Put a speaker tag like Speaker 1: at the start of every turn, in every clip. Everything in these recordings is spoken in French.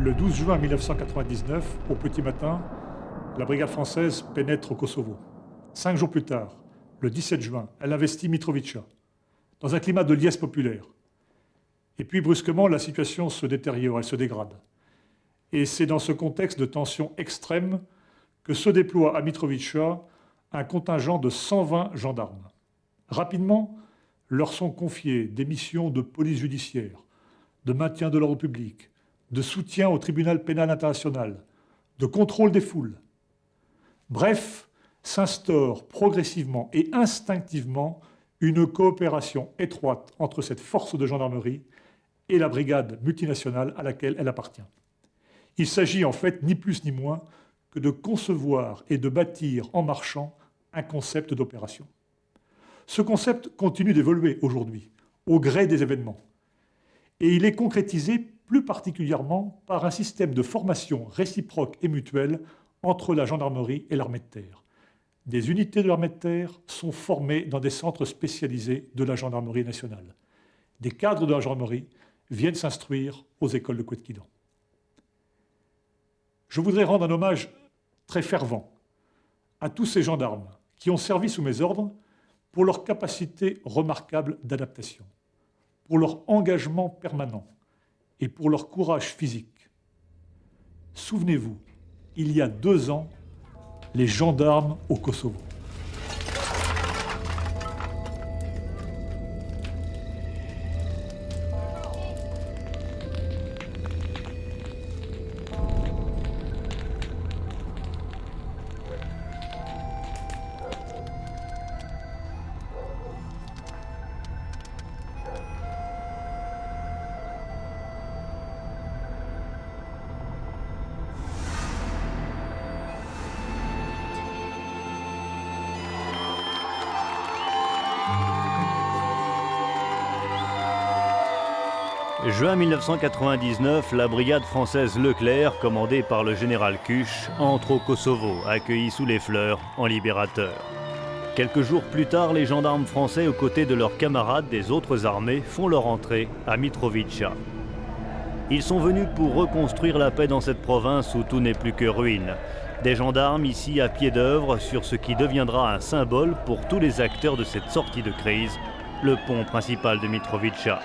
Speaker 1: Le 12 juin 1999, au petit matin, la brigade française pénètre au Kosovo. 5 jours plus tard, le 17 juin, elle investit Mitrovica, dans un climat de liesse populaire. Et puis brusquement, la situation se détériore, elle se dégrade. Et c'est dans ce contexte de tension extrême que se déploie à Mitrovica un contingent de 120 gendarmes. Rapidement, leur sont confiées des missions de police judiciaire, de maintien de l'ordre public, de soutien au tribunal pénal international, de contrôle des foules. Bref, s'instaure progressivement et instinctivement une coopération étroite entre cette force de gendarmerie et la brigade multinationale à laquelle elle appartient. Il s'agit en fait ni plus ni moins que de concevoir et de bâtir en marchant un concept d'opération. Ce concept continue d'évoluer aujourd'hui, au gré des événements. Et il est concrétisé plus particulièrement par un système de formation réciproque et mutuelle entre la gendarmerie et l'armée de terre. Des unités de l'armée de terre sont formées dans des centres spécialisés de la gendarmerie nationale. Des cadres de la gendarmerie viennent s'instruire aux écoles de Couët-Quidan. Je voudrais rendre un hommage très fervent à tous ces gendarmes qui ont servi sous mes ordres pour leur capacité remarquable d'adaptation, pour leur engagement permanent et pour leur courage physique. Souvenez-vous, il y a 2 ans, les gendarmes au Kosovo.
Speaker 2: Juin 1999, la brigade française Leclerc, commandée par le général Kuch, entre au Kosovo, accueillie sous les fleurs en libérateur. Quelques jours plus tard, les gendarmes français, aux côtés de leurs camarades des autres armées, font leur entrée à Mitrovica. Ils sont venus pour reconstruire la paix dans cette province où tout n'est plus que ruine. Des gendarmes ici à pied d'œuvre sur ce qui deviendra un symbole pour tous les acteurs de cette sortie de crise, le pont principal de Mitrovica.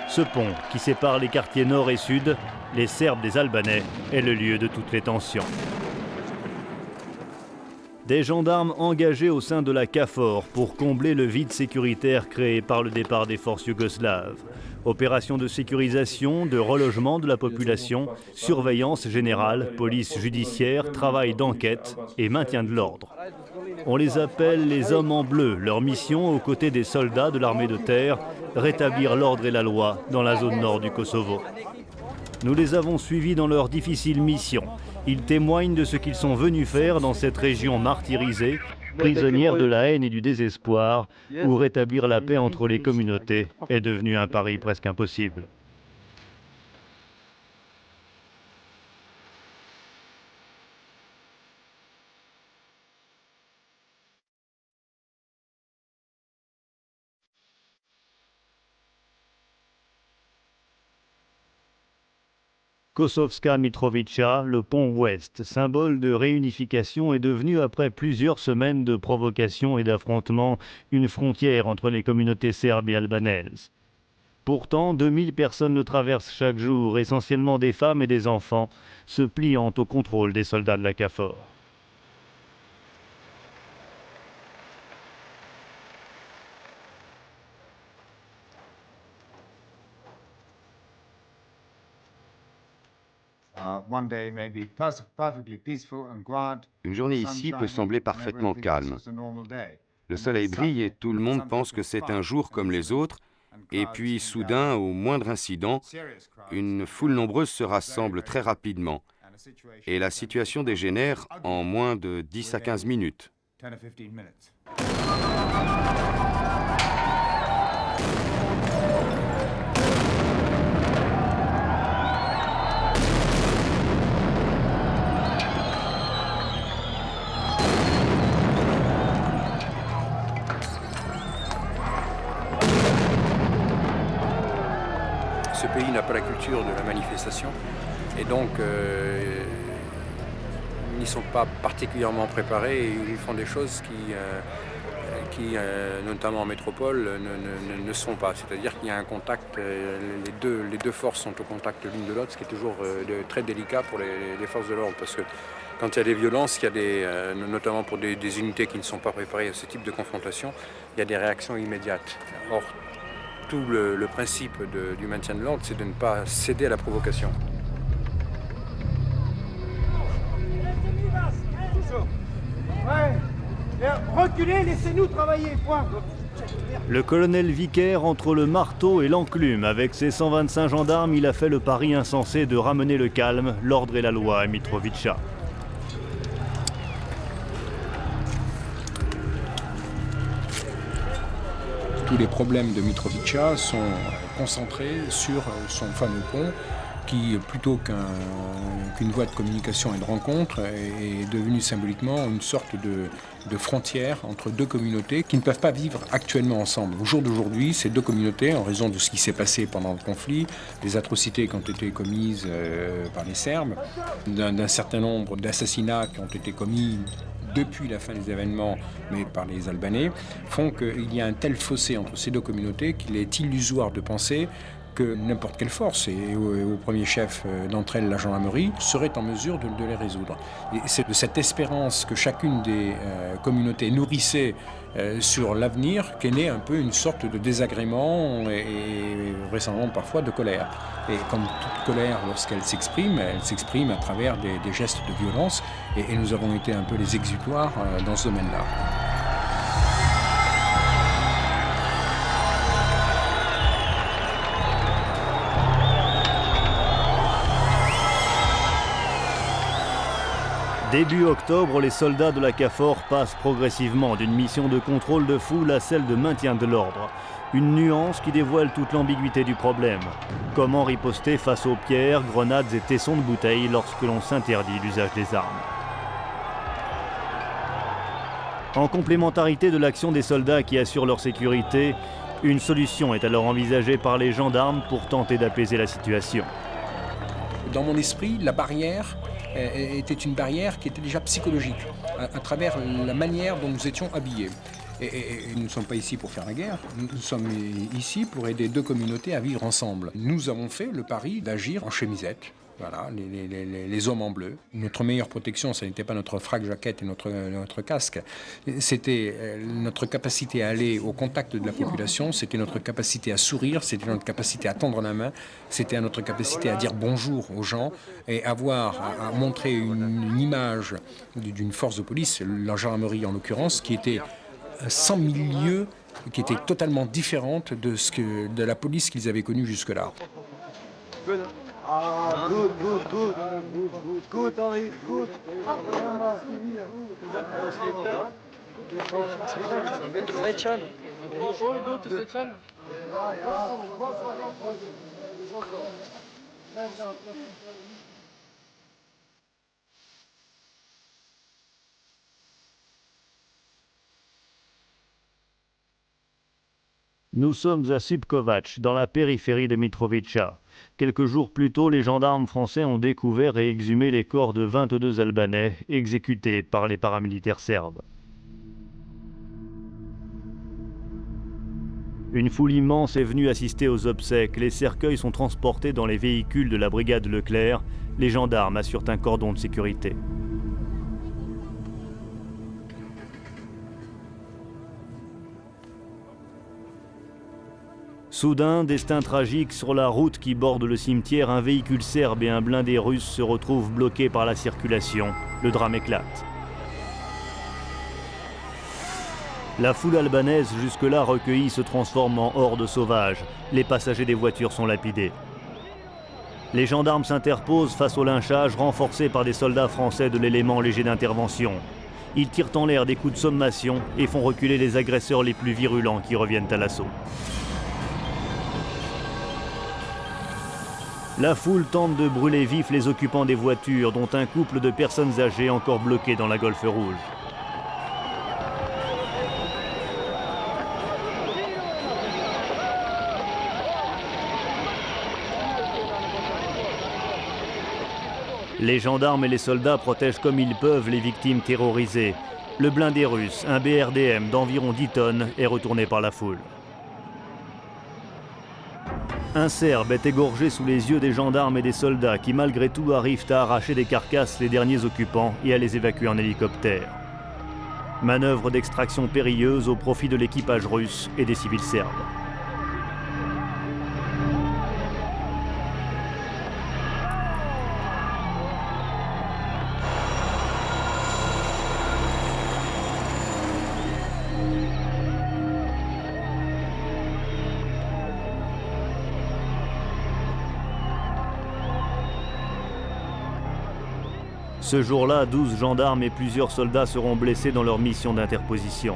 Speaker 2: Ce pont, qui sépare les quartiers nord et sud, les Serbes des Albanais, est le lieu de toutes les tensions. Des gendarmes engagés au sein de la KFOR pour combler le vide sécuritaire créé par le départ des forces yougoslaves. Opérations de sécurisation, de relogement de la population, surveillance générale, police judiciaire, travail d'enquête et maintien de l'ordre. On les appelle les hommes en bleu. Leur mission, aux côtés des soldats de l'armée de terre, rétablir l'ordre et la loi dans la zone nord du Kosovo. Nous les avons suivis dans leur difficile mission. Ils témoignent de ce qu'ils sont venus faire dans cette région martyrisée, prisonnière de la haine et du désespoir, où rétablir la paix entre les communautés est devenu un pari presque impossible. Kosovska Mitrovica, le pont ouest, symbole de réunification, est devenu, après plusieurs semaines de provocations et d'affrontements, une frontière entre les communautés serbes et albanaises. Pourtant, 2000 personnes le traversent chaque jour, essentiellement des femmes et des enfants, se pliant au contrôle des soldats de la KFOR.
Speaker 3: Une journée ici peut sembler parfaitement calme. Le soleil brille et tout le monde pense que c'est un jour comme les autres. Et puis, soudain, au moindre incident, une foule nombreuse se rassemble très rapidement. Et la situation dégénère en moins de 10 à 15 minutes.
Speaker 4: Ce pays n'a pas la culture de la manifestation Et donc, ils n'y sont pas particulièrement préparés et ils font des choses qui notamment en métropole, ne sont pas. C'est-à-dire qu'il y a un contact, les deux forces sont au contact l'une de l'autre, ce qui est toujours très délicat pour les forces de l'ordre. Parce que quand il y a des violences, il y a notamment pour des unités qui ne sont pas préparées à ce type de confrontation, il y a des réactions immédiates. Or, tout le principe du maintien de l'ordre, c'est de ne pas céder à la provocation.
Speaker 5: Reculez, laissez-nous travailler, point.
Speaker 2: Le colonel Vicaire entre le marteau et l'enclume. Avec ses 125 gendarmes, il a fait le pari insensé de ramener le calme, l'ordre et la loi à Mitrovica.
Speaker 6: Tous les problèmes de Mitrovica sont concentrés sur son fameux pont qui, plutôt qu'une voie de communication et de rencontre, est devenu symboliquement une sorte de frontière entre deux communautés qui ne peuvent pas vivre actuellement ensemble. Au jour d'aujourd'hui, ces deux communautés, en raison de ce qui s'est passé pendant le conflit, des atrocités qui ont été commises par les Serbes, d'un certain nombre d'assassinats qui ont été commis depuis la fin des événements, mais par les Albanais, font qu'il y a un tel fossé entre ces deux communautés qu'il est illusoire de penser que n'importe quelle force, et au premier chef d'entre elles, la gendarmerie, serait en mesure de les résoudre. Et c'est de cette espérance que chacune des communautés nourrissait sur l'avenir qu'est née un peu une sorte de désagrément et vraisemblablement parfois de colère. Et comme toute colère, lorsqu'elle s'exprime, elle s'exprime à travers des gestes de violence, et nous avons été un peu les exutoires dans ce domaine-là.
Speaker 2: Début octobre, les soldats de la KFOR passent progressivement d'une mission de contrôle de foule à celle de maintien de l'ordre. Une nuance qui dévoile toute l'ambiguïté du problème. Comment riposter face aux pierres, grenades et tessons de bouteilles lorsque l'on s'interdit l'usage des armes? En complémentarité de l'action des soldats qui assurent leur sécurité, une solution est alors envisagée par les gendarmes pour tenter d'apaiser la situation.
Speaker 6: Dans mon esprit, la barrière était une barrière qui était déjà psychologique, à travers la manière dont nous étions habillés. Et nous ne sommes pas ici pour faire la guerre, nous sommes ici pour aider deux communautés à vivre ensemble. Nous avons fait le pari d'agir en chemisette. Voilà, les hommes en bleu. Notre meilleure protection, ce n'était pas notre frac-jaquette et notre casque. C'était notre capacité à aller au contact de la population, c'était notre capacité à sourire, c'était notre capacité à tendre la main, c'était notre capacité à dire bonjour aux gens et à montrer une image d'une force de police, la gendarmerie en l'occurrence, qui était sans milieu, qui était totalement différente de la police qu'ils avaient connue jusque-là.
Speaker 5: Ah, good, Henri, good.
Speaker 2: Nous sommes à Subkovac, dans la périphérie de Mitrovica. Quelques jours plus tôt, les gendarmes français ont découvert et exhumé les corps de 22 Albanais exécutés par les paramilitaires serbes. Une foule immense est venue assister aux obsèques. Les cercueils sont transportés dans les véhicules de la brigade Leclerc. Les gendarmes assurent un cordon de sécurité. Soudain, destin tragique, sur la route qui borde le cimetière, un véhicule serbe et un blindé russe se retrouvent bloqués par la circulation. Le drame éclate. La foule albanaise, jusque-là recueillie, se transforme en horde sauvage. Les passagers des voitures sont lapidés. Les gendarmes s'interposent face au lynchage, renforcés par des soldats français de l'élément léger d'intervention. Ils tirent en l'air des coups de sommation et font reculer les agresseurs les plus virulents qui reviennent à l'assaut. La foule tente de brûler vifs les occupants des voitures, dont un couple de personnes âgées encore bloquées dans la Golfe Rouge. Les gendarmes et les soldats protègent comme ils peuvent les victimes terrorisées. Le blindé russe, un BRDM d'environ 10 tonnes, est retourné par la foule. Un Serbe est égorgé sous les yeux des gendarmes et des soldats qui malgré tout arrivent à arracher des carcasses les derniers occupants et à les évacuer en hélicoptère. Manœuvre d'extraction périlleuse au profit de l'équipage russe et des civils serbes. Ce jour-là, 12 gendarmes et plusieurs soldats seront blessés dans leur mission d'interposition.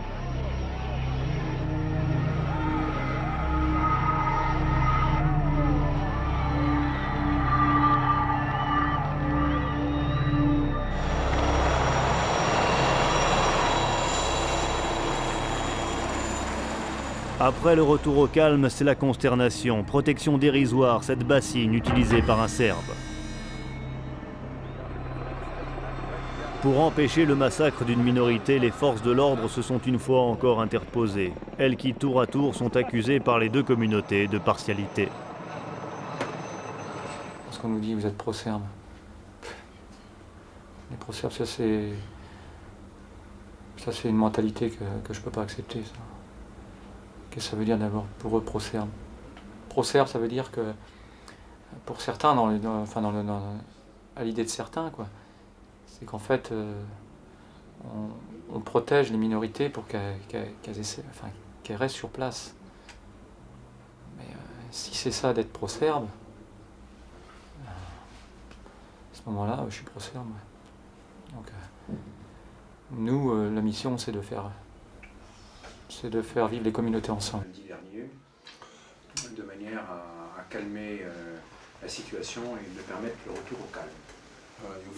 Speaker 2: Après le retour au calme, c'est la consternation. Protection dérisoire, cette bassine utilisée par un Serbe. Pour empêcher le massacre d'une minorité, les forces de l'ordre se sont une fois encore interposées. Elles qui, tour à tour, sont accusées par les deux communautés de partialité.
Speaker 7: Parce qu'on nous dit, vous êtes pro-serbe. Les pro-serbes, ça c'est une mentalité que je peux pas accepter. Ça. Qu'est-ce que ça veut dire d'abord pour eux pro-serbe? Pro-serbe, ça veut dire que pour certains, à l'idée de certains, quoi. C'est qu'en fait, on protège les minorités pour qu'elles restent sur place. Mais si c'est ça d'être pro-serbe, à ce moment-là, je suis pro-serbe. Ouais. Donc, nous, la mission, c'est de faire vivre les communautés ensemble.
Speaker 4: De manière à calmer la situation et de permettre le retour au calme.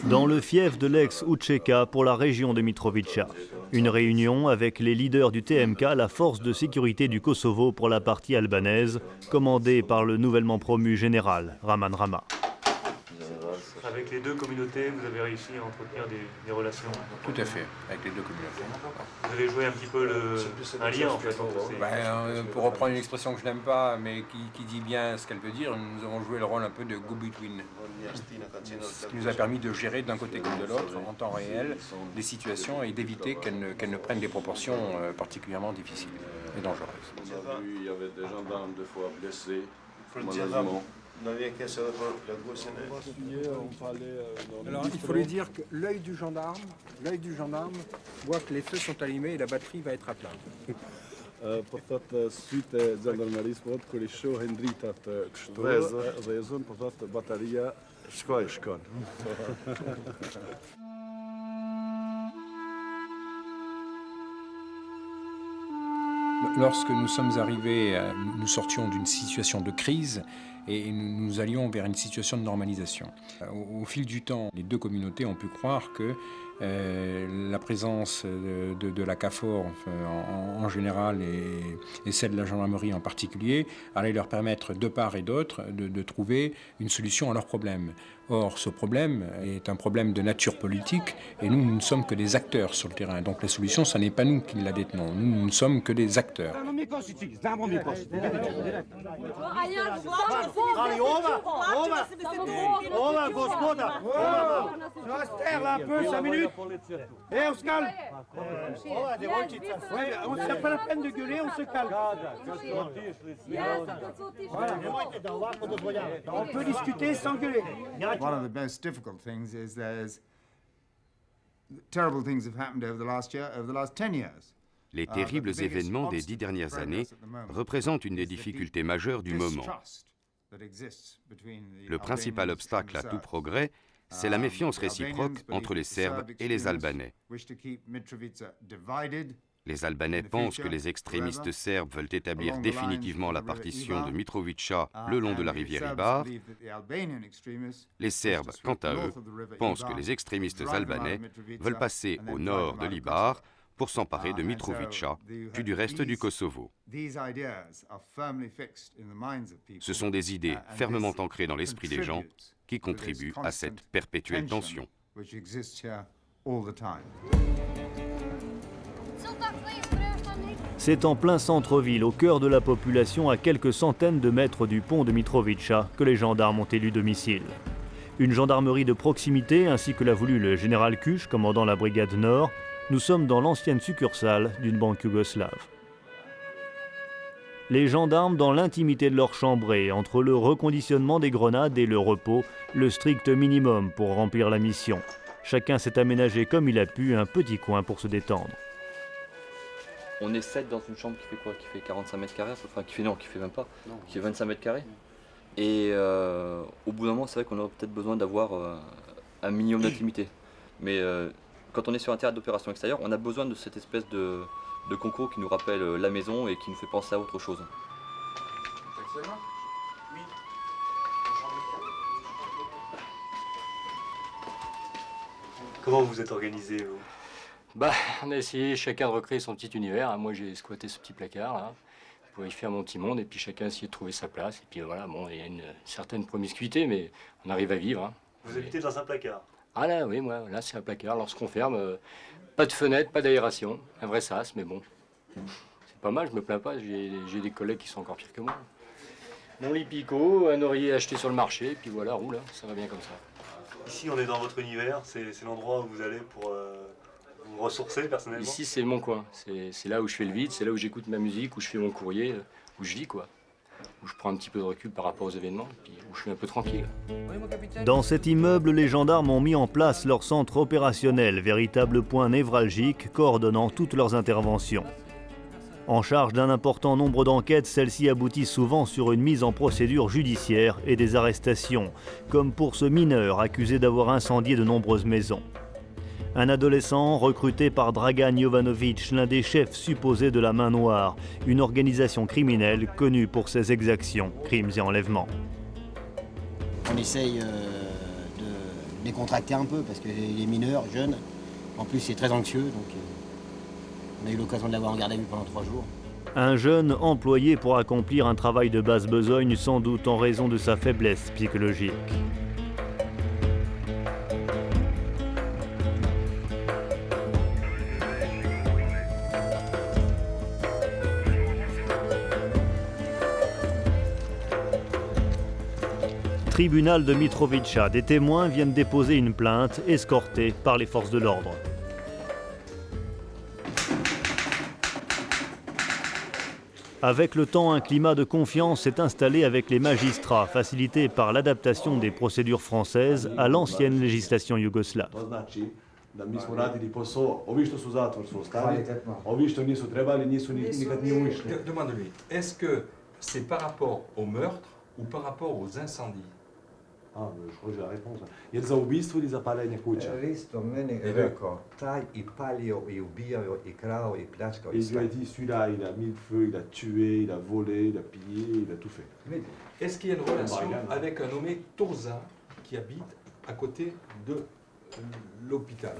Speaker 2: Dans le fief de l'ex-Učeka pour la région de Mitrovica. Une réunion avec les leaders du TMK, la force de sécurité du Kosovo pour la partie albanaise, commandée par le nouvellement promu général Raman Rama.
Speaker 8: Avec les deux communautés, vous avez réussi à entretenir des relations?
Speaker 6: Tout à fait, avec les deux communautés.
Speaker 8: Vous avez joué un petit peu un lien en fait entre ces...
Speaker 6: Pour reprendre une expression que je n'aime pas, mais qui dit bien ce qu'elle veut dire, nous avons joué le rôle un peu de go-between. Ce qui nous a permis de gérer d'un côté comme de l'autre, en temps réel, des situations et d'éviter qu'elles ne prennent des proportions particulièrement difficiles et dangereuses.
Speaker 9: Il y avait des gendarmes deux fois blessés, malheureusement.
Speaker 6: Alors il faut lui dire que l'œil du gendarme voit que les feux sont allumés et la batterie va être à plat.
Speaker 9: Portat suite gendarmerie spod koji šo Hendritat kështu vezon portat bateria shkon.
Speaker 6: Lorsque nous sommes arrivés, nous sortions d'une situation de crise et nous allions vers une situation de normalisation. Au fil du temps, les deux communautés ont pu croire que la présence de la CAFOR en général et celle de la gendarmerie en particulier allait leur permettre de part et d'autre de trouver une solution à leurs problèmes. Or, ce problème est un problème de nature politique et nous ne sommes que des acteurs sur le terrain. Donc la solution, ce n'est pas nous qui la détenons. Nous ne sommes que des acteurs.
Speaker 5: Un peu, 5 minutes. On se calme. C'est pas la peine de gueuler, on se calme. On peut discuter sans gueuler.
Speaker 10: One of the most difficult things is there's terrible things have happened over the last 10 years.
Speaker 3: Les terribles événements des 10 dernières années représentent une des difficultés majeures du moment. Le principal obstacle à tout progrès, c'est la méfiance réciproque entre les Serbes et les Albanais. Les Albanais pensent que les extrémistes serbes veulent établir définitivement la partition de Mitrovica le long de la rivière Ibar. Les Serbes, quant à eux, pensent que les extrémistes albanais veulent passer au nord de l'Ibar pour s'emparer de Mitrovica, puis du reste du Kosovo. Ce sont des idées fermement ancrées dans l'esprit des gens qui contribuent à cette perpétuelle tension.
Speaker 2: C'est en plein centre-ville, au cœur de la population, à quelques centaines de mètres du pont de Mitrovica, que les gendarmes ont élu domicile. Une gendarmerie de proximité, ainsi que l'a voulu le général Kuch, commandant la brigade Nord. Nous sommes dans l'ancienne succursale d'une banque yougoslave. Les gendarmes, dans l'intimité de leur chambrée, entre le reconditionnement des grenades et le repos, le strict minimum pour remplir la mission. Chacun s'est aménagé comme il a pu un petit coin pour se détendre.
Speaker 11: On est 7 dans une chambre qui fait quoi? Qui fait 45 mètres carrés, enfin qui fait même pas, qui fait 25 mètres carrés. Et au bout d'un moment, c'est vrai qu'on aurait peut-être besoin d'avoir un minimum d'intimité. Mais quand on est sur un théâtre d'opération extérieur, on a besoin de cette espèce de concours qui nous rappelle la maison et qui nous fait penser à autre chose.
Speaker 8: Comment vous êtes organisé, vous?
Speaker 12: On a essayé chacun de recréer son petit univers. Moi, j'ai squatté ce petit placard là, pour y faire mon petit monde, et puis chacun a essayé de trouver sa place. Et puis voilà, bon, il y a une certaine promiscuité, mais on arrive à vivre.
Speaker 8: Vous habitez dans un placard?
Speaker 12: Ah là, oui, moi, là, c'est un placard. Lorsqu'on ferme, pas de fenêtre, pas d'aération, un vrai sas, mais bon, c'est pas mal, je me plains pas. J'ai des collègues qui sont encore pires que moi. Mon lit picot, un oreiller acheté sur le marché, et puis voilà, roule, ça va bien comme ça.
Speaker 8: Ici, on est dans votre univers, c'est l'endroit où vous allez pour vous ressourcer personnellement?
Speaker 12: Ici, c'est mon coin. C'est là où je fais le vide, c'est là où j'écoute ma musique, où je fais mon courrier, où je vis, quoi. Où je prends un petit peu de recul par rapport aux événements, puis où je suis un peu tranquille.
Speaker 2: Dans cet immeuble, les gendarmes ont mis en place leur centre opérationnel, véritable point névralgique coordonnant toutes leurs interventions. En charge d'un important nombre d'enquêtes, celles-ci aboutissent souvent sur une mise en procédure judiciaire et des arrestations, comme pour ce mineur accusé d'avoir incendié de nombreuses maisons. Un adolescent recruté par Dragan Jovanovic, l'un des chefs supposés de la Main Noire, une organisation criminelle connue pour ses exactions, crimes et enlèvements.
Speaker 13: On essaye de décontracter un peu parce que les mineurs, jeunes, en plus c'est très anxieux, donc on a eu l'occasion de l'avoir en garde à vue pendant 3 jours.
Speaker 2: Un jeune employé pour accomplir un travail de basse besogne, sans doute en raison de sa faiblesse psychologique. Tribunal de Mitrovica, des témoins viennent déposer une plainte, escortés par les forces de l'ordre. Avec le temps, un climat de confiance s'est installé avec les magistrats, facilité par l'adaptation des procédures françaises à l'ancienne législation yougoslave.
Speaker 14: Demande-lui, est-ce que c'est par rapport au meurtre ou par rapport aux incendies?
Speaker 15: Ah, je crois que j'ai la réponse. Je li za ubistvo ili za paljenje kuća?
Speaker 16: Isto meni je rekao, taj i palio, i ubijao, i krao, i pljačkao.
Speaker 15: Il lui a dit, celui-là, il a mis le feu, il a tué, il a volé, il a pillé, il a tout fait.
Speaker 14: Est-ce qu'il y a une relation avec un nommé Toza qui habite à côté de l'hôpital?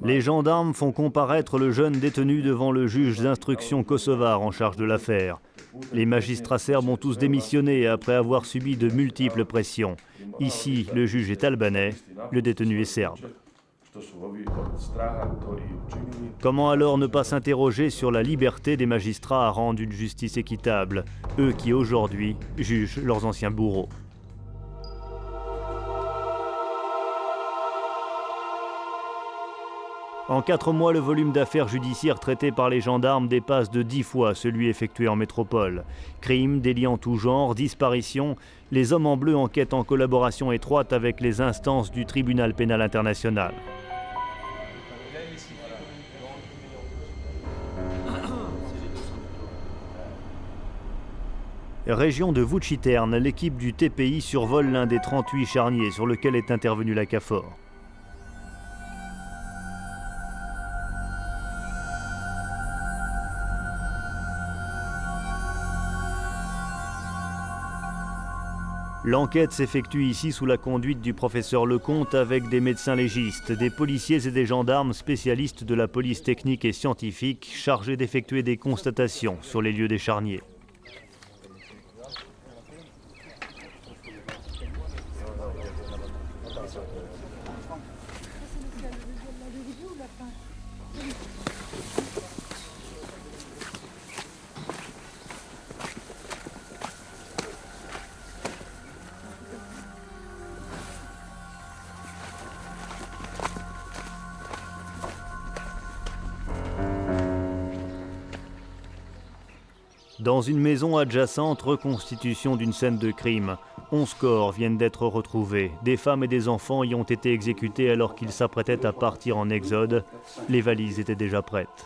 Speaker 2: Les gendarmes font comparaître le jeune détenu devant le juge d'instruction kosovar en charge de l'affaire. Les magistrats serbes ont tous démissionné après avoir subi de multiples pressions. Ici, le juge est albanais, le détenu est serbe. Comment alors ne pas s'interroger sur la liberté des magistrats à rendre une justice équitable, eux qui aujourd'hui jugent leurs anciens bourreaux? En 4 mois, le volume d'affaires judiciaires traitées par les gendarmes dépasse de 10 fois celui effectué en métropole. Crimes, délits en tout genre, disparitions, les hommes en bleu enquêtent en collaboration étroite avec les instances du tribunal pénal international. Région de Vuciterne, l'équipe du TPI survole l'un des 38 charniers sur lequel est intervenue la CAFOR. L'enquête s'effectue ici sous la conduite du professeur Lecomte avec des médecins légistes, des policiers et des gendarmes spécialistes de la police technique et scientifique chargés d'effectuer des constatations sur les lieux des charniers. Dans une maison adjacente, reconstitution d'une scène de crime. 11 corps viennent d'être retrouvés. Des femmes et des enfants y ont été exécutés alors qu'ils s'apprêtaient à partir en exode. Les valises étaient déjà prêtes.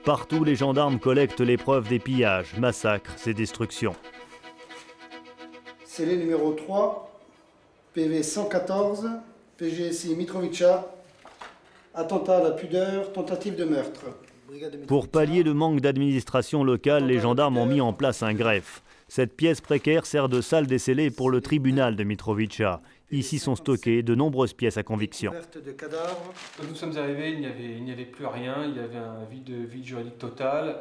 Speaker 2: Partout, les gendarmes collectent les preuves des pillages, massacres et destructions.
Speaker 17: Scellé numéro 3, PV 114, PGSI Mitrovica, attentat à la pudeur, tentative de meurtre.
Speaker 2: Pour pallier le manque d'administration locale, les gendarmes ont mis en place un greffe. Cette pièce précaire sert de salle des scellés pour le tribunal de Mitrovica. Ici sont stockées de nombreuses pièces à conviction.
Speaker 18: Quand nous sommes arrivés, il n'y avait plus rien, il y avait un vide juridique total.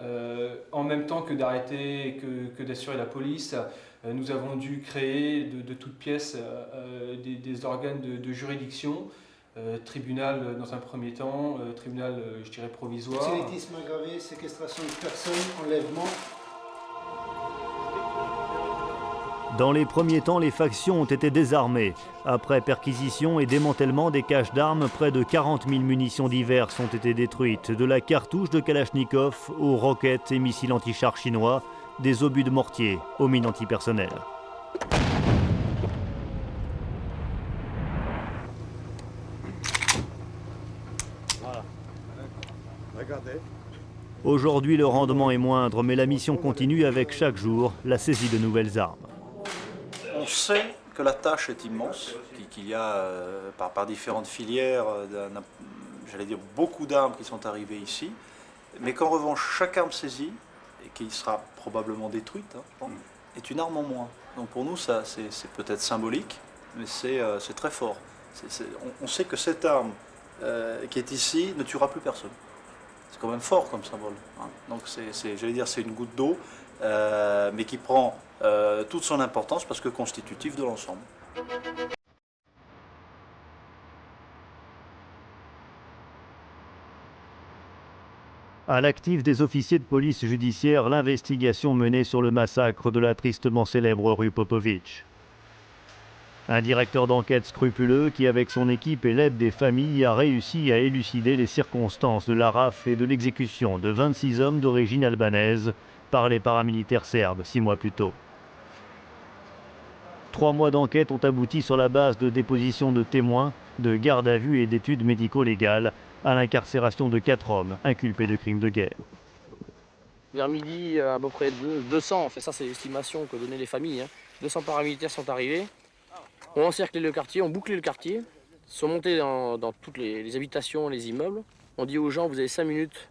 Speaker 18: En même temps que d'arrêter et que d'assurer la police, nous avons dû créer de toutes pièces des organes de juridiction. Tribunal dans un premier temps, tribunal je dirais provisoire.
Speaker 17: Proxénétisme aggravé, séquestration de personnes, enlèvement.
Speaker 2: Dans les premiers temps, les factions ont été désarmées. Après perquisition et démantèlement des caches d'armes, près de 40 000 munitions diverses ont été détruites, de la cartouche de Kalachnikov aux roquettes et missiles anti-chars chinois, des obus de mortier aux mines antipersonnelles. Aujourd'hui, le rendement est moindre, mais la mission continue avec chaque jour la saisie de nouvelles armes.
Speaker 19: On sait que la tâche est immense, qu'il y a par différentes filières, j'allais dire beaucoup d'armes qui sont arrivées ici, mais qu'en revanche chaque arme saisie, et qui sera probablement détruite, est une arme en moins. Donc pour nous ça c'est peut-être symbolique, mais c'est très fort. On sait que cette arme qui est ici ne tuera plus personne. C'est quand même fort comme symbole. Donc j'allais dire c'est une goutte d'eau, mais qui prend toute son importance parce que constitutive de l'ensemble.
Speaker 2: À l'actif des officiers de police judiciaire, l'investigation menée sur le massacre de la tristement célèbre rue Popovitch. Un directeur d'enquête scrupuleux qui, avec son équipe et l'aide des familles, a réussi à élucider les circonstances de la rafle et de l'exécution de 26 hommes d'origine albanaise par les paramilitaires serbes 6 mois plus tôt. 3 mois d'enquête ont abouti sur la base de dépositions de témoins, de garde à vue et d'études médico-légales à l'incarcération de 4 hommes inculpés de crimes de guerre.
Speaker 20: Vers midi, à peu près 200, ça c'est l'estimation que donnaient les familles, 200 paramilitaires sont arrivés, ont encerclé le quartier, ont bouclé le quartier, sont montés dans toutes les habitations, les immeubles. On dit aux gens, vous avez 5 minutes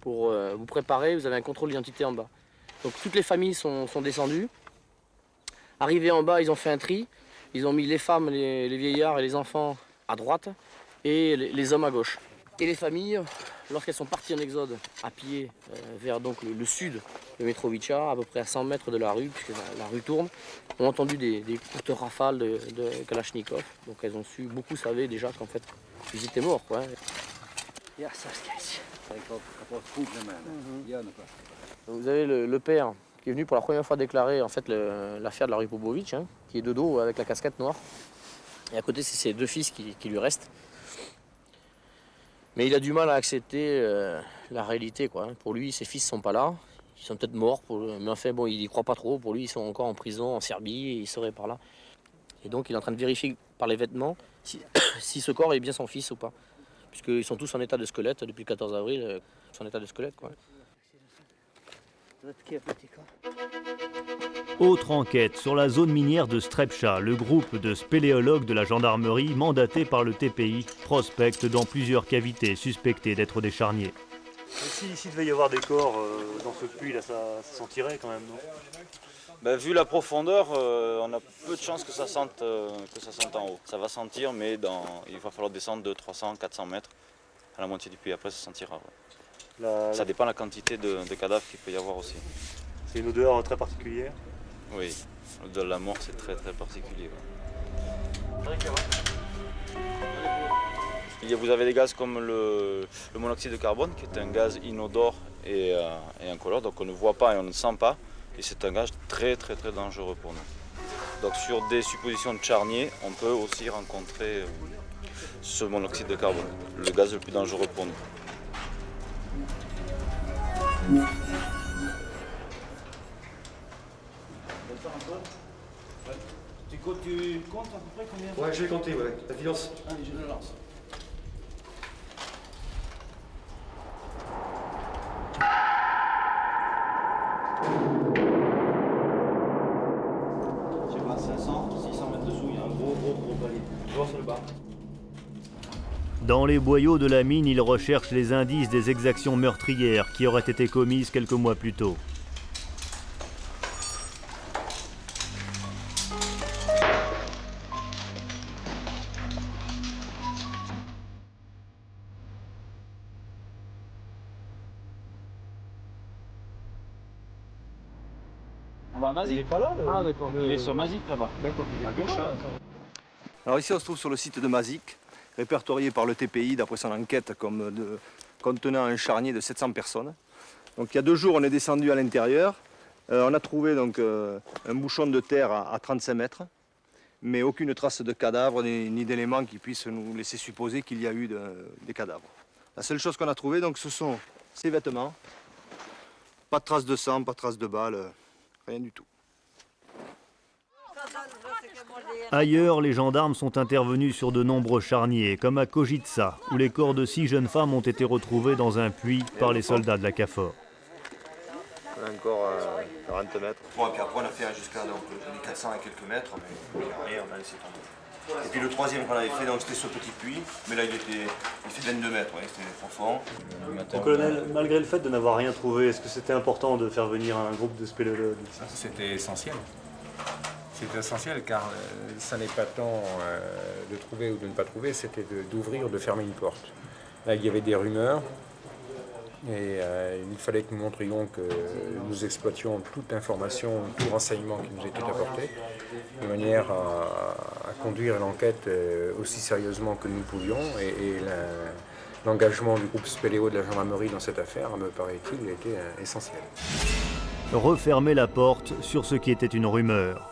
Speaker 20: pour vous préparer, vous avez un contrôle d'identité en bas. Donc toutes les familles sont descendues. Arrivés en bas, ils ont fait un tri. Ils ont mis les femmes, les vieillards et les enfants à droite et les hommes à gauche. Et les familles, lorsqu'elles sont parties en exode à pied vers donc, le sud de Mitrovica, à peu près à 100 mètres de la rue, puisque la rue tourne, ont entendu des courtes rafales de Kalachnikov. Donc elles ont su, beaucoup savaient déjà qu'en fait, ils étaient morts. Quoi. Vous avez le père qui est venu pour la première fois déclarer en fait, l'affaire de la rue Popovitch, qui est de dos avec la casquette noire. Et à côté, c'est ses 2 fils qui lui restent. Mais il a du mal à accepter la réalité. Quoi. Pour lui, ses fils ne sont pas là. Ils sont peut-être morts. Mais enfin, bon, il n'y croit pas trop. Pour lui, ils sont encore en prison, en Serbie, et ils seraient par là. Et donc, il est en train de vérifier par les vêtements si ce corps est bien son fils ou pas. Puisqu'ils sont tous en état de squelette depuis le 14 avril. Ils sont en état de squelette. Quoi.
Speaker 2: Autre enquête sur la zone minière de Strepcha. Le groupe de spéléologues de la gendarmerie, mandaté par le TPI, prospecte dans plusieurs cavités suspectées d'être des charniers.
Speaker 8: S'il devait y avoir des corps dans ce puits, là, ça sentirait quand même, non?
Speaker 11: Ben, vu la profondeur, on a peu de chances que ça sente en haut. Ça va sentir, mais il va falloir descendre de 300, 400 mètres à la moitié du puits. Après, ça sentira. Ouais. Ça dépend de la quantité de cadavres qu'il peut y avoir aussi.
Speaker 8: C'est une odeur très particulière?
Speaker 11: Oui, l'odeur de la mort, c'est très très particulier. Ouais. Vous avez des gaz comme le monoxyde de carbone, qui est un gaz inodore et incolore, donc on ne voit pas et on ne sent pas. Et c'est un gaz très très très dangereux pour nous. Donc sur des suppositions de charnier, on peut aussi rencontrer ce monoxyde de carbone, le gaz le plus dangereux pour nous.
Speaker 8: Tu comptes à peu près combien?
Speaker 5: Ouais, je vais compter, ouais. La finance.
Speaker 8: Allez, je le lance. Je sais pas, 500, 600 mètres dessous, il y a un gros palier. Je vois sur le bas.
Speaker 2: Dans les boyaux de la mine, ils recherchent les indices des exactions meurtrières qui auraient été commises quelques mois plus tôt.
Speaker 20: Il est pas là, là. Ah d'accord. Il est sur Mazic là-bas. D'accord. À gauche.
Speaker 19: Alors ici on se trouve sur le site de Mazic, répertorié par le TPI d'après son enquête comme contenant un charnier de 700 personnes. Donc il y a 2 jours on est descendu à l'intérieur. On a trouvé donc un bouchon de terre à 35 mètres, mais aucune trace de cadavre ni d'éléments qui puissent nous laisser supposer qu'il y a eu des cadavres. La seule chose qu'on a trouvée donc ce sont ces vêtements. Pas de traces de sang, pas de traces de balles. Rien du tout.
Speaker 2: Ailleurs, les gendarmes sont intervenus sur de nombreux charniers, comme à Kojitsa, où les corps de 6 jeunes femmes ont été retrouvés dans un puits par les soldats de la KFOR.
Speaker 19: On a encore 40 mètres. Bon, et puis après on a fait jusqu'à les 400 et quelques mètres, mais rien, on a laissé tomber. Et puis le troisième qu'on avait fait, c'était ce petit puits, mais là il fait 22 mètres, ouais, c'était profond.
Speaker 8: Colonel, malgré le fait de n'avoir rien trouvé, est-ce que c'était important de faire venir un groupe de spéléologues?
Speaker 6: C'était essentiel. C'était essentiel car ça n'est pas tant de trouver ou de ne pas trouver, c'était d'ouvrir ou de fermer une porte. Là il y avait des rumeurs et il fallait que nous montrions que nous exploitions toute information, tout renseignement qui nous était apporté, de manière à conduire l'enquête aussi sérieusement que nous pouvions et l'engagement du groupe Spéléo de la gendarmerie dans cette affaire, me paraît-il, était essentiel.
Speaker 2: Refermer la porte sur ce qui était une rumeur.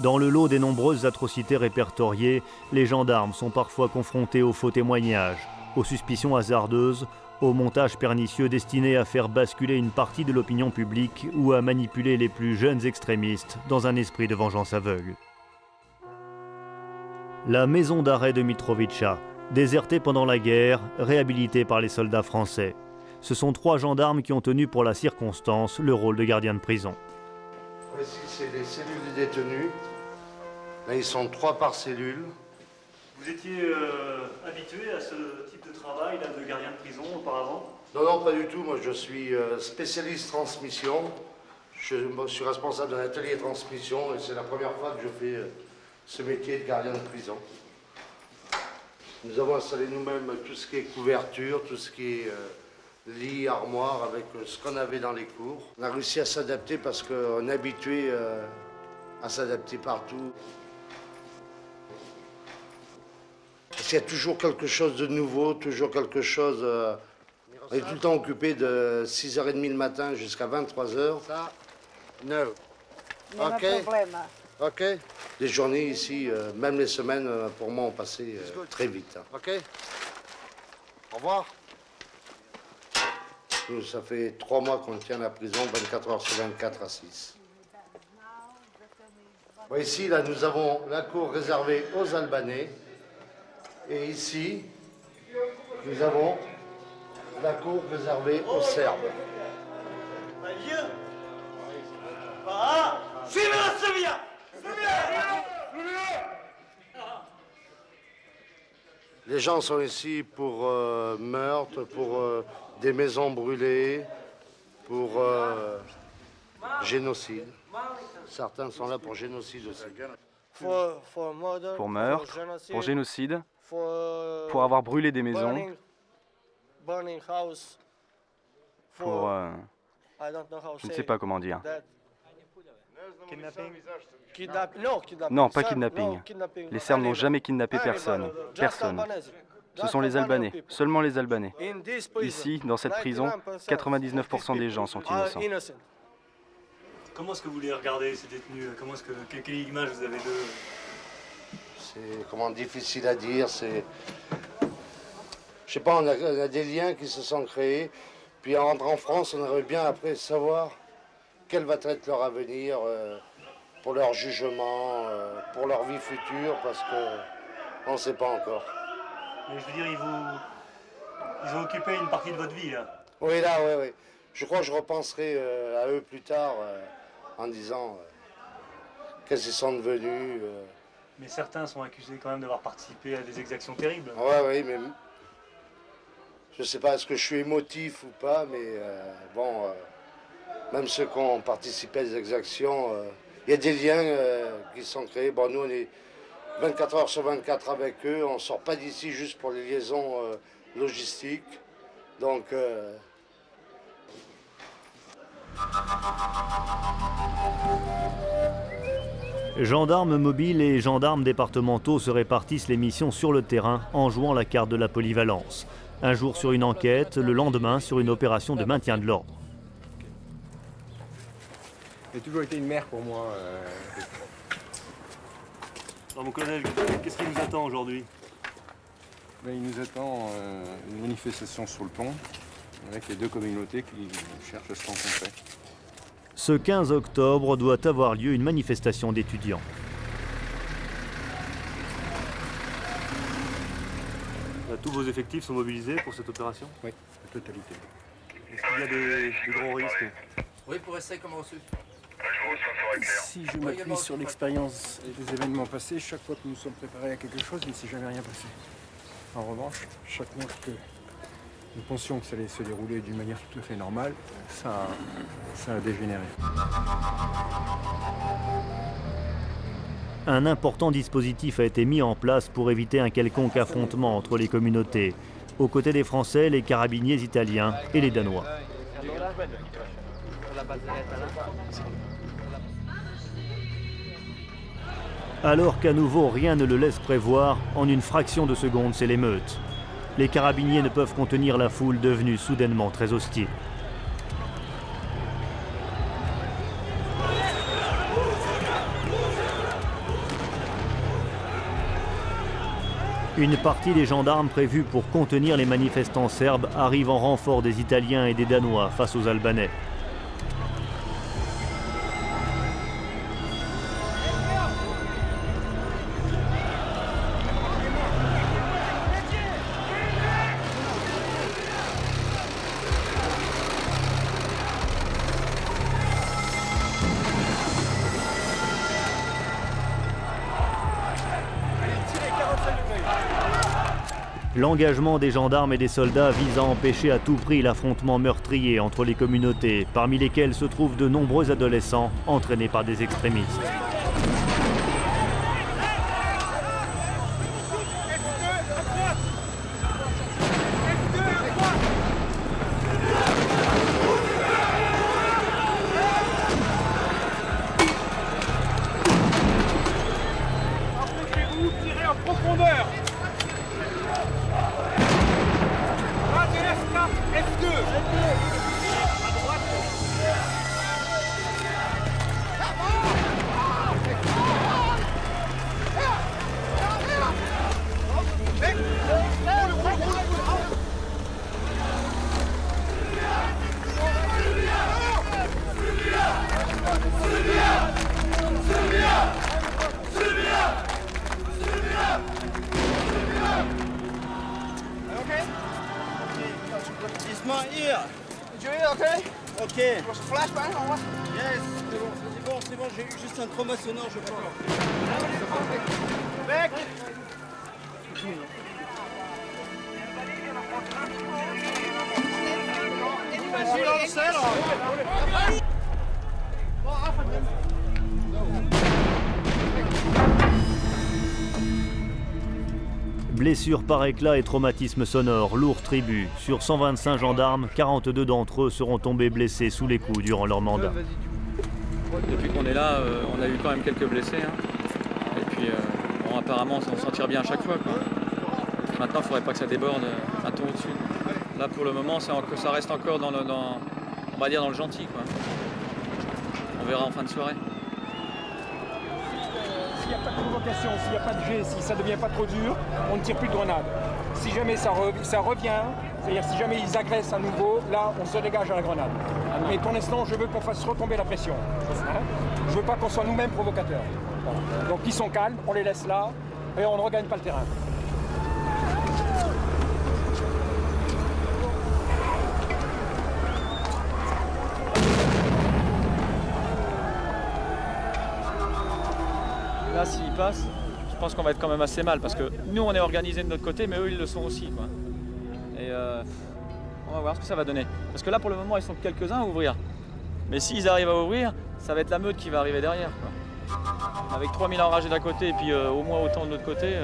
Speaker 2: Dans le lot des nombreuses atrocités répertoriées, les gendarmes sont parfois confrontés aux faux témoignages, aux suspicions hasardeuses, aux montages pernicieux destinés à faire basculer une partie de l'opinion publique ou à manipuler les plus jeunes extrémistes dans un esprit de vengeance aveugle. La maison d'arrêt de Mitrovica, désertée pendant la guerre, réhabilitée par les soldats français. Ce sont 3 gendarmes qui ont tenu pour la circonstance le rôle de gardien de prison.
Speaker 21: Ici, c'est les cellules des détenus. Là, ils sont 3 par cellule.
Speaker 8: Vous étiez habitué à ce type de travail, là, de gardien de prison, auparavant?
Speaker 21: Non, non, pas du tout. Moi, je suis spécialiste transmission. Je suis responsable d'un atelier transmission et c'est la première fois que je fais ce métier de gardien de prison. Nous avons installé nous-mêmes tout ce qui est couverture, tout ce qui est lit, armoire, avec ce qu'on avait dans les cours. On a réussi à s'adapter parce qu'on est habitué à s'adapter partout. Parce qu'il y a toujours quelque chose de nouveau, toujours quelque chose... on est tout le temps occupé de 6h30 le matin jusqu'à 23h. Ça, no. OK. OK. Les journées ici, même les semaines, pour moi, ont passé très vite. OK. Au revoir. Nous, ça fait 3 mois qu'on tient la prison, 24 heures sur 24 à 6. Bon, ici, là, nous avons la cour réservée aux Albanais. Et ici, nous avons la cour réservée aux Serbes. Les gens sont ici pour meurtre, pour des maisons brûlées, pour génocide. Certains sont là pour génocide aussi.
Speaker 1: Pour meurtre, pour génocide, pour avoir brûlé des maisons, pour... je ne sais pas comment dire. Non, pas kidnapping. Les Serbes n'ont jamais kidnappé personne. Personne. Ce sont les Albanais, seulement les Albanais. Ici, dans cette prison, 99% des gens sont innocents.
Speaker 8: Comment est-ce que vous les regardez, ces détenus? Quelle image vous avez d'eux?
Speaker 21: C'est difficile à dire. C'est, je sais pas, on a des liens qui se sont créés. Puis en rentrant en France, on aimerait bien après savoir quel va être leur avenir pour leur jugement, pour leur vie future, parce qu'on ne sait pas encore.
Speaker 8: Mais je veux dire, ils ont occupé une partie de votre vie, là.
Speaker 21: Oui, là, oui. Je crois que je repenserai à eux plus tard en disant qu'est-ce qu'ils sont devenus.
Speaker 8: Mais certains sont accusés quand même d'avoir participé à des exactions terribles.
Speaker 21: Oui, mais je ne sais pas est-ce que je suis émotif ou pas, mais même ceux qui ont participé à des exactions, il y a des liens qui sont créés. Bon, nous, on est 24 heures sur 24 avec eux, on ne sort pas d'ici juste pour les liaisons logistiques. Donc...
Speaker 2: Gendarmes mobiles et gendarmes départementaux se répartissent les missions sur le terrain en jouant la carte de la polyvalence. Un jour sur une enquête, le lendemain sur une opération de maintien de l'ordre.
Speaker 6: Il a toujours été une mère pour moi.
Speaker 8: Alors mon colonel, qu'est-ce qui nous attend aujourd'hui?
Speaker 6: Il nous attend une manifestation sur le pont avec les deux communautés qui cherchent à se rencontrer.
Speaker 2: Ce 15 octobre doit avoir lieu une manifestation d'étudiants.
Speaker 8: Tous vos effectifs sont mobilisés pour cette opération?
Speaker 6: Oui, la totalité.
Speaker 8: Est-ce qu'il y a des gros risques?
Speaker 22: Oui, pour rester comme reçu.
Speaker 6: Si je m'appuie sur l'expérience et les événements passés, chaque fois que nous sommes préparés à quelque chose, il ne s'est jamais rien passé. En revanche, chaque fois que nous pensions que ça allait se dérouler d'une manière tout à fait normale, ça a dégénéré.
Speaker 2: Un important dispositif a été mis en place pour éviter un quelconque affrontement entre les communautés. Aux côtés des Français, les carabiniers italiens et les Danois. Alors qu'à nouveau rien ne le laisse prévoir, en une fraction de seconde, c'est l'émeute. Les carabiniers ne peuvent contenir la foule devenue soudainement très hostile. Une partie des gendarmes prévus pour contenir les manifestants serbes arrive en renfort des Italiens et des Danois face aux Albanais. L'engagement des gendarmes et des soldats vise à empêcher à tout prix l'affrontement meurtrier entre les communautés, parmi lesquelles se trouvent de nombreux adolescents entraînés par des extrémistes.
Speaker 5: Tirez en profondeur. F2. À droite.
Speaker 22: It's my ear. Is your ear okay? Okay. Was a flashbang or what? Yes. C'est bon. c'est bon, j'ai eu juste un trauma sonore, je crois.
Speaker 5: Mec!
Speaker 2: Blessures par éclat et traumatisme sonore, lourd tribut. Sur 125 gendarmes, 42 d'entre eux seront tombés blessés sous les coups durant leur mandat.
Speaker 4: Depuis qu'on est là, on a eu quand même quelques blessés. Hein. Et puis, bon, apparemment, on s'en tire bien à chaque fois, quoi. Maintenant, il ne faudrait pas que ça déborde un ton au-dessus. Là, pour le moment, ça reste encore on va dire dans le gentil, quoi. On verra en fin de soirée.
Speaker 6: S'il n'y a pas de provocation, s'il n'y a pas de jet, si ça ne devient pas trop dur, on ne tire plus de grenade. Si jamais ça revient, c'est-à-dire si jamais ils agressent à nouveau, là, on se dégage à la grenade. Mais pour l'instant, je veux qu'on fasse retomber la pression. Hein, je ne veux pas qu'on soit nous-mêmes provocateurs. Voilà. Donc ils sont calmes, on les laisse là, et on ne regagne pas le terrain.
Speaker 4: Là, s'ils passent, je pense qu'on va être quand même assez mal parce que nous, on est organisés de notre côté, mais eux, ils le sont aussi, quoi. Et on va voir ce que ça va donner. Parce que là, pour le moment, ils sont quelques-uns à ouvrir. Mais s'ils arrivent à ouvrir, ça va être la meute qui va arriver derrière, quoi. Avec 3000 enragés d'un côté et puis au moins autant de l'autre côté.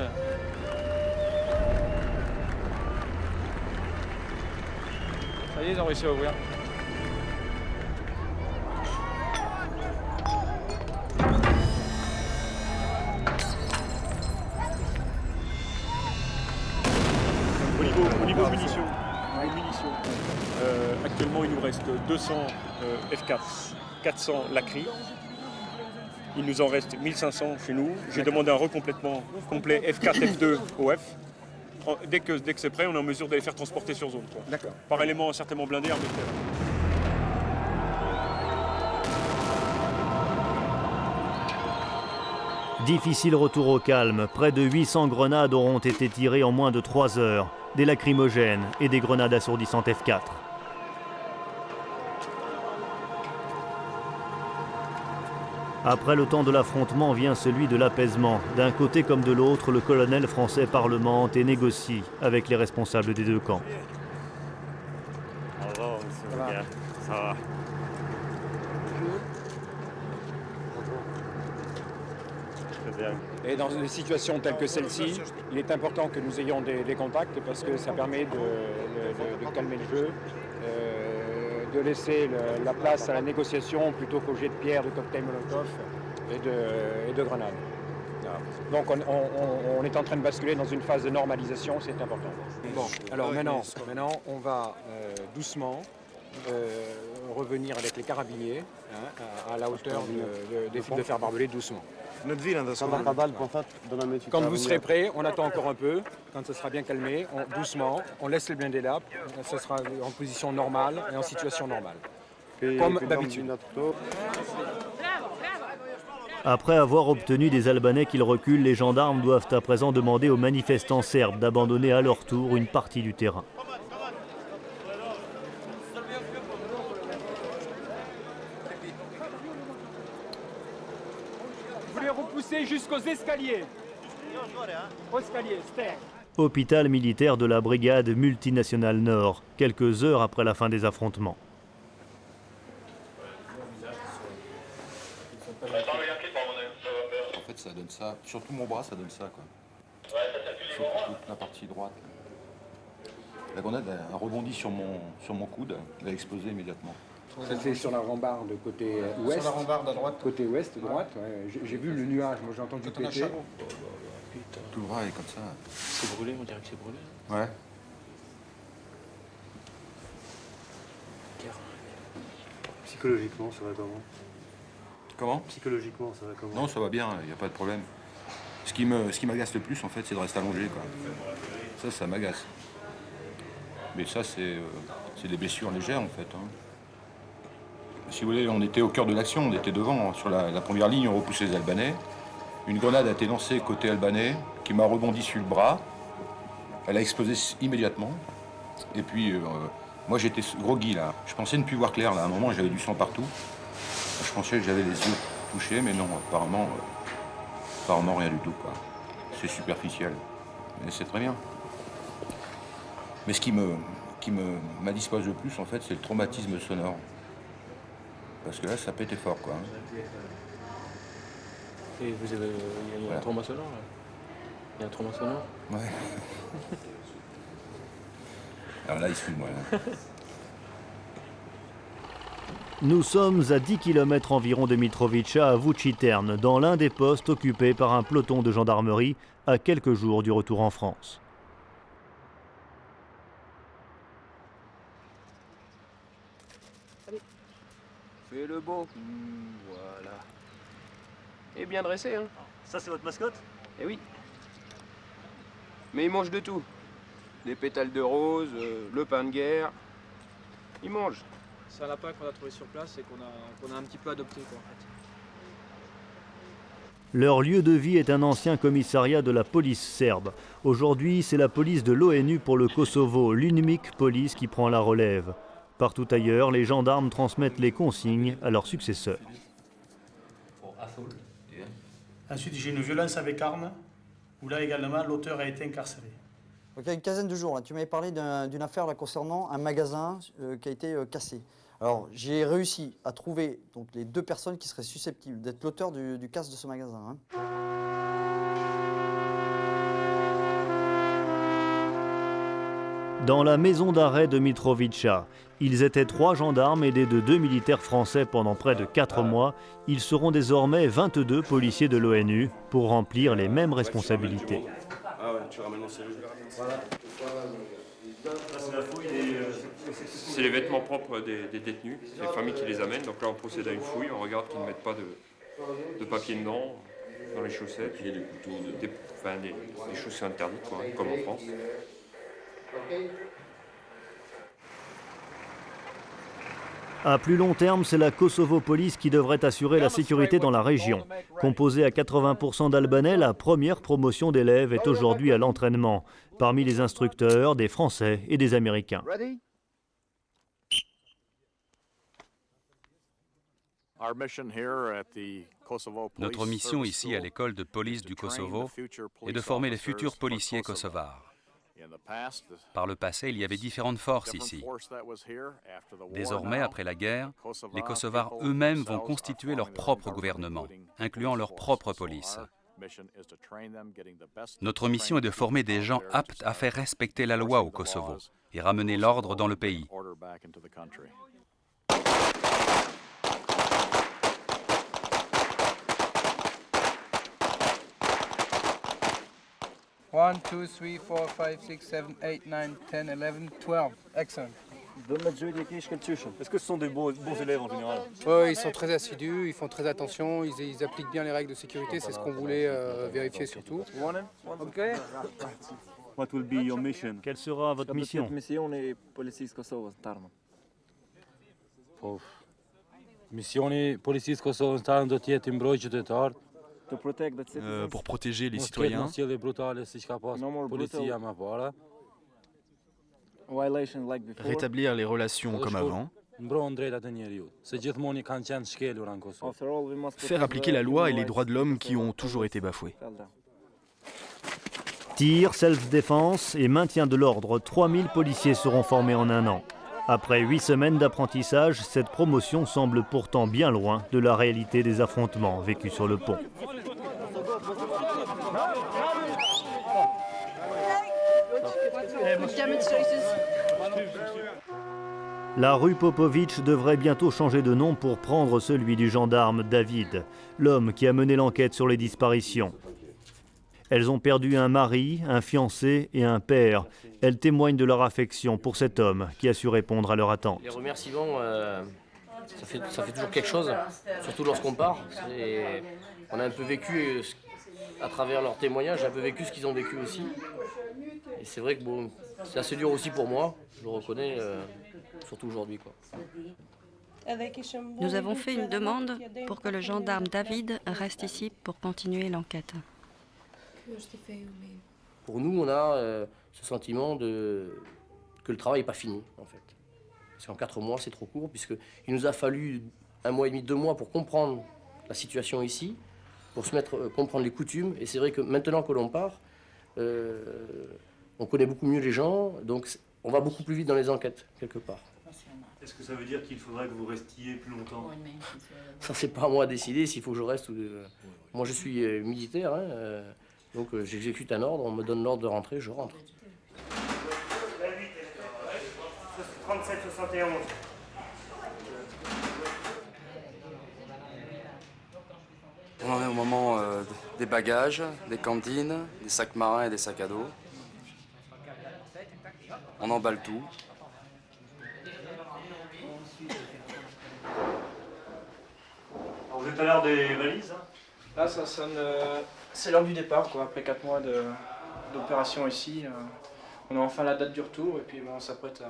Speaker 4: Ça y est, ils ont réussi à ouvrir.
Speaker 7: Au niveau munitions, actuellement il nous reste 200 F4, 400 Lacry. Il nous en reste 1500 chez nous. J'ai demandé un recomplètement complet F4, F2, OF. Dès que c'est prêt, on est en mesure d'aller faire transporter sur zone. D'accord. Par élément certainement blindé, armé de terre.
Speaker 2: Difficile retour au calme. Près de 800 grenades auront été tirées en moins de 3 heures. Des lacrymogènes et des grenades assourdissantes F4. Après le temps de l'affrontement vient celui de l'apaisement. D'un côté comme de l'autre, le colonel français parlemente et négocie avec les responsables des deux camps.
Speaker 7: Alors, ça va.
Speaker 6: Et dans des situations telles que celle-ci, il est important que nous ayons des contacts parce que ça permet de calmer le jeu, de laisser la place à la négociation plutôt qu'au jet de pierre, de cocktail Molotov et de grenades. Donc on est en train de basculer dans une phase de normalisation, c'est important. Bon, alors maintenant on va doucement revenir avec les carabiniers à la hauteur des fils de fer barbelé doucement. Quand vous serez prêt, on attend encore un peu. Quand ça sera bien calmé, doucement, on laisse les blindés là. Ça sera en position normale et en situation normale. Comme d'habitude.
Speaker 2: Après avoir obtenu des Albanais qu'ils reculent, les gendarmes doivent à présent demander aux manifestants serbes d'abandonner à leur tour une partie du terrain.
Speaker 6: Repousser jusqu'aux escaliers. Escaliers, stairs.
Speaker 2: Hôpital militaire de la brigade multinationale Nord, quelques heures après la fin des affrontements.
Speaker 9: En fait, ça donne ça. Surtout mon bras, ça donne ça, quoi. Surtout toute la partie droite. La grenade a rebondi sur mon coude, elle a explosé immédiatement.
Speaker 6: C'était sur la rambarde côté ouest.
Speaker 14: Sur la rambarde à droite.
Speaker 6: Côté ouest, droite. Ouais. J'ai vu le nuage, moi j'ai entendu péter.
Speaker 9: Tout le bras est comme ça.
Speaker 20: C'est brûlé, on dirait que c'est brûlé.
Speaker 9: Ouais.
Speaker 8: Psychologiquement, ça va comment?
Speaker 9: Comment?
Speaker 8: Psychologiquement, ça va comment?
Speaker 9: Non, ça va bien, il n'y a pas de problème. Ce qui m'agace le plus, en fait, c'est de rester allongé, quoi. Ça m'agace. Mais ça, c'est des blessures légères, en fait. Hein. Si vous voulez, on était au cœur de l'action, on était devant. Sur la première ligne, on repoussait les Albanais. Une grenade a été lancée côté albanais, qui m'a rebondi sur le bras. Elle a explosé immédiatement. Et puis, moi, j'étais groggy, là. Je pensais ne plus voir clair, là. À un moment, j'avais du sang partout. Je pensais que j'avais les yeux touché, mais non, apparemment rien du tout, quoi. C'est superficiel, mais c'est très bien. Mais ce qui m'indispose le plus, en fait, c'est le traumatisme sonore. Parce que là, ça pétait fort, quoi.
Speaker 20: Et vous avez... Il y a un trauma sonore, là? Il y a un trauma sonore?
Speaker 9: Ouais. Alors là, il se fume, moi. Hein.
Speaker 2: Nous sommes à 10 km environ de Mitrovica, à Vuciterne, dans l'un des postes occupés par un peloton de gendarmerie à quelques jours du retour en France.
Speaker 3: Allez, fais le beau. Voilà. Et bien dressé, hein.
Speaker 10: Ça, c'est votre mascotte?
Speaker 3: Eh oui. Mais il mange de tout. Des pétales de rose, le pain de guerre. Il mange.
Speaker 4: C'est un lapin qu'on a trouvé sur place et qu'on a un petit peu adopté, quoi, en fait.
Speaker 2: Leur lieu de vie est un ancien commissariat de la police serbe. Aujourd'hui, c'est la police de l'ONU pour le Kosovo, l'UNMIK police qui prend la relève. Partout ailleurs, les gendarmes transmettent les consignes à leurs successeurs.
Speaker 17: Ensuite, j'ai une violence avec arme, où là également, l'auteur a été incarcéré.
Speaker 23: Donc, il y a une quinzaine de jours, là, tu m'avais parlé d'une affaire là, concernant un magasin qui a été cassé. Alors, j'ai réussi à trouver donc, les 2 personnes qui seraient susceptibles d'être l'auteur du casse de ce magasin. Hein.
Speaker 2: Dans la maison d'arrêt de Mitrovica, ils étaient 3 gendarmes aidés de 2 militaires français pendant près de 4 mois. Ils seront désormais 22 policiers de l'ONU pour remplir les mêmes responsabilités.
Speaker 10: Ah ouais, tu ramènes l'ancien. Voilà.
Speaker 7: C'est les vêtements propres des détenus, c'est les familles qui les amènent. Donc là, on procède à une fouille, on regarde qu'ils ne mettent pas de papier dedans, dans les chaussettes. Il y a des couteaux, des choses interdites, quoi, comme en France.
Speaker 2: À plus long terme, c'est la Kosovo Police qui devrait assurer la sécurité dans la région. Composée à 80% d'Albanais, la première promotion d'élèves est aujourd'hui à l'entraînement. Parmi les instructeurs, des Français et des Américains.
Speaker 24: Notre mission ici à l'école de police du Kosovo est de former les futurs policiers kosovars. Par le passé, il y avait différentes forces ici. Désormais, après la guerre, les Kosovars eux-mêmes vont constituer leur propre gouvernement, incluant leur propre police. Notre mission est de former des gens aptes à faire respecter la loi au Kosovo et ramener l'ordre dans le pays.
Speaker 25: One, 2, 3, 4, 5, 6, 7, 8, 9, 10, 11, 12. Excellent.
Speaker 10: Est-ce que ce sont des bons élèves en général?
Speaker 25: Oui, ils sont très assidus, ils font très attention, ils appliquent bien les règles de sécurité, c'est ce qu'on voulait vérifier surtout.
Speaker 10: Okay. What will be your mission?
Speaker 2: Quelle sera votre mission?
Speaker 26: Misioni policijskog stalno do tjetë mbroj qytetar.
Speaker 1: Pour protéger les citoyens. Rétablir les relations comme avant. Faire appliquer la loi et les droits de l'homme qui ont toujours été bafoués.
Speaker 2: Tir, self-défense et maintien de l'ordre, 3000 policiers seront formés en 1 an. Après 8 semaines d'apprentissage, cette promotion semble pourtant bien loin de la réalité des affrontements vécus sur le pont. La rue Popović devrait bientôt changer de nom pour prendre celui du gendarme David, l'homme qui a mené l'enquête sur les disparitions. Elles ont perdu un mari, un fiancé et un père. Elles témoignent de leur affection pour cet homme qui a su répondre à leur attente.
Speaker 20: Les remerciements, ça fait toujours quelque chose, surtout lorsqu'on part. On a un peu vécu, à travers leurs témoignages, un peu vécu ce qu'ils ont vécu aussi. Et c'est vrai que bon, c'est assez dur aussi pour moi, je le reconnais, surtout aujourd'hui, quoi.
Speaker 27: Nous avons fait une demande pour que le gendarme David reste ici pour continuer l'enquête.
Speaker 20: Pour nous, on a ce sentiment que le travail n'est pas fini, en fait. Parce qu'en 4 mois, c'est trop court, puisqu'il nous a fallu 1 mois et demi, 2 mois pour comprendre la situation ici, pour comprendre les coutumes. Et c'est vrai que maintenant que l'on part, on connaît beaucoup mieux les gens, donc on va beaucoup plus vite dans les enquêtes, quelque part.
Speaker 8: Est-ce que ça veut dire qu'il faudrait que vous restiez plus longtemps?
Speaker 20: Ça, c'est pas à moi à décider s'il faut que je reste. Moi, je suis militaire, hein, donc j'exécute un ordre, on me donne l'ordre de rentrer, je rentre.
Speaker 11: 37-71.
Speaker 12: On en est au moment des bagages, des cantines, des sacs marins et des sacs à dos. On emballe tout.
Speaker 8: Alors vous êtes à l'heure des valises, hein?
Speaker 13: Là, ça sonne. C'est l'heure du départ, quoi. Après 4 mois d'opération ici, on a enfin la date du retour et puis bon, on s'apprête